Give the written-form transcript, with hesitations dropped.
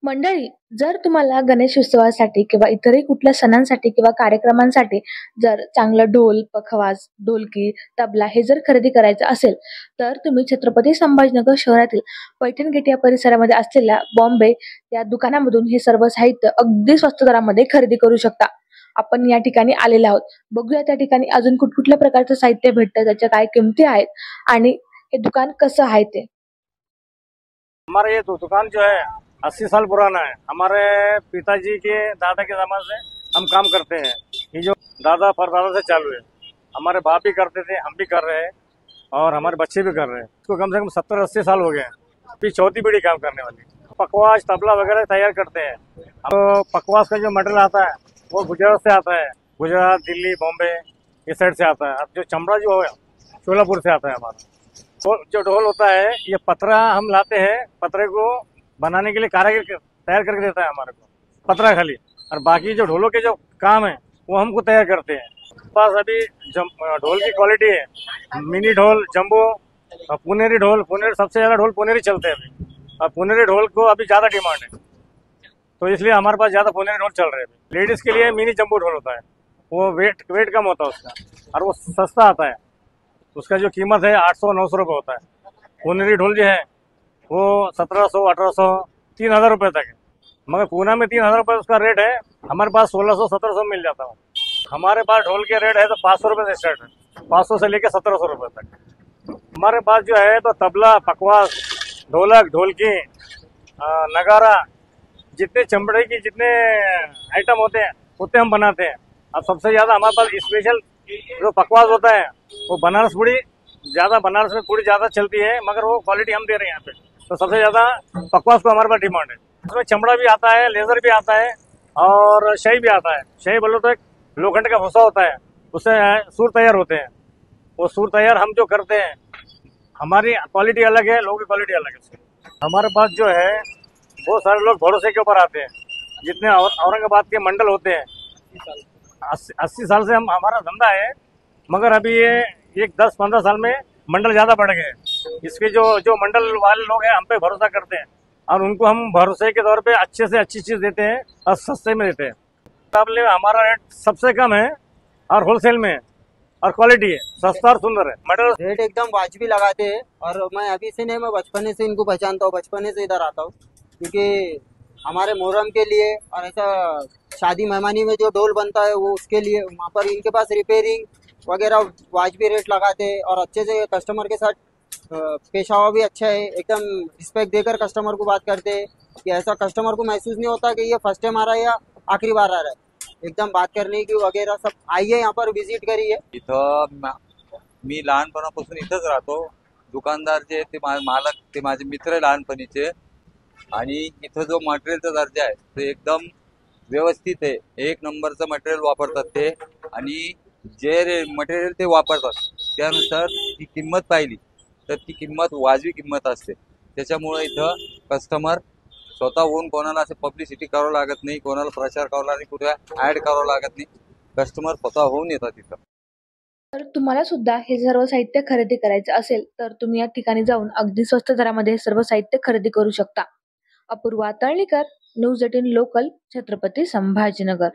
मंडळी, जर तुम्हाला गणेशोत्सवासाठी किंवा इतरही कुठल्या सणांसाठी किंवा कार्यक्रमांसाठी जर चांगलं ढोल, पखवाज, ढोलकी, तबला हे जर खरेदी करायचं असेल, तर तुम्ही छत्रपती संभाजीनगर शहरातील पैठण गेट या परिसरामध्ये असलेल्या बॉम्बे या दुकानामधून हे सर्व साहित्य अगदी स्वस्त दरामध्ये खरेदी करू शकता. आपण या ठिकाणी आलेलो आहोत. बघूया त्या ठिकाणी अजून कुठकुठल्या प्रकारचं साहित्य भेटतं, त्याच्या काय किमती आहेत आणि हे दुकान कसं आहे ते. हमारा ये तो दुकान जो है 80 साल पुराना है। हमारे पिताजी के दादा के जमाने से हम काम करते हैं। ये जो दादा परदादा से चालू है, हमारे बाप भी करते थे, हम भी कर रहे हैं और हमारे बच्चे भी कर रहे हैं। इसको कम से कम 70-80 साल हो गए हैं। अभी चौथी पीढ़ी काम करने वाली। पकवाज, तबला वगैरह तैयार करते हैं। तो पकवाज का जो मटेरियल आता है वो गुजरात से आता है। गुजरात, दिल्ली, बॉम्बे इस साइड से आता है। अब जो चमड़ा जो है शोलापुर से आता है हमारा। तो जो ढोल होता है, ये पतरा हम लाते हैं। पतरे को बनाने के लिए कारीगर तैयार करके देता है हमारे को, पतरा खाली। और बाकी जो ढोलों के जो काम है वो हमको तैयार करते हैं। पास अभी ढोल की क्वालिटी है, मिनी ढोल, जंबो, पुनेरी ढोल। पुनेरी सबसे ज्यादा ढोल पुनेरी चलते हैं अभी, और पुनेरी ढोल को अभी ज्यादा डिमांड है, तो इसलिए हमारे पास ज्यादा पुनेरी ढोल चल रहे हैं। लेडीज के लिए मिनी जंबो ढोल होता है, वो वेट कम होता है उसका और वो सस्ता आता है। उसका जो कीमत है 800-900 रुपये होता है। पुनेरी ढोल जो है वो 1700-1800, 3000 रुपये तक है। मगर पूना में 3000 रुपये उसका रेट है, हमारे पास 1600-1700 मिल जाता है। हमारे पास ढोल के रेट है तो 500 रुपये से स्टार्ट है, 500 से लेकर 1700 रुपये तक। हमारे पास जो है तो तबला, पकवास, ढोलक, ढोलकी, नगारा, जितने चमड़े की जितने आइटम होते हैं उतने हम बनाते हैं। अब सबसे ज्यादा हमारे पास स्पेशल जो पकवास होता है वो बनारस पूड़ी, ज्यादा बनारस में पूड़ी ज्यादा चलती है, मगर वो क्वालिटी हम दे रहे हैं यहाँ पे। तो सबसे ज्यादा पकवास को हमारे पास डिमांड है। उसमें चमड़ा भी आता है, लेजर भी आता है और शाही भी आता है। शाही बोलो तो एक लोखंड का भूसा होता है, उससे सूर तैयार होते हैं। वो सूर तैयार हम जो करते हैं, हमारी क्वालिटी अलग है, लोगों की क्वालिटी अलग है। हमारे पास जो है बहुत सारे लोग भरोसे के ऊपर आते हैं। जितने औरंगाबाद के मंडल होते हैं, 80 साल से हम हमारा धंधा है, मगर अभी ये एक 10-15 साल में मंडल ज्यादा बढ़ गए। इसके जो मंडल वाले लोग हैं हम पे भरोसा करते हैं और उनको हम भरोसे के तौर पे अच्छे से अच्छी चीज देते हैं और सस्ते में देते हैं। मुकाबले में हमारा रेट सबसे कम है और होलसेल में है और क्वालिटी है, सस्ता और सुंदर है। मटेरियल रेट एकदम वाजिबी लगाते हैं। और मैं अभी से नहीं, मैं बचपन से इनको पहचानता हूँ, बचपन से इधर आता हूँ। क्योंकि हमारे मोहर्रम के लिए और ऐसा शादी मेहमानी में जो ढोल बनता है वो उसके लिए वहाँ पर इनके पास रिपेयरिंग वगैरह वाजिबी रेट लगाते हैं और अच्छे से कस्टमर के साथ पेश आवा भी अच्छा है। एकदम रिस्पेक्ट देकर कस्टमर को बात करते हैं कि ऐसा कस्टमर को महसूस नहीं होता कि ये फर्स्ट टाइम आ रहा है या आखिरी बार आ रहा है। एकदम बात करने की वगैरह सब आइए, यहाँ पर विजिट करिए। इथं मी लहानपणापासून इथंच राहतो। दुकानदार जे ते मालक ते माझे मित्र लहानपणीचे, आणि इथं जो मटेरियलचा दर्जा आहे तो एकदम व्यवस्थित आहे। एक नंबरचं मटेरियल वापरतात ते, आणि जे मटेरियल ते वापरतात त्यानुसार ती किंमत पाहिली तर ती किंमत वाजवी किंमत असते। त्याच्यामुळे इथं कस्टमर स्वतःहून कोणाला असं पब्लिसिटी करावं लागत नाही, कोणाला प्रचार करावा लागत नाही, कुठे ऍड करावं लागत नाही। कस्टमर स्वतःहून येतात इथं। तर तुम्हाला सुद्धा हे सर्व साहित्य खरेदी करायचं असेल तर तुम्ही या ठिकाणी जाऊन अगदी स्वस्त दरामध्ये हे सर्व साहित्य खरेदी करू शकता. Apoorva Talnikar, news 18 local, Chhatrapati Sambhajinagar.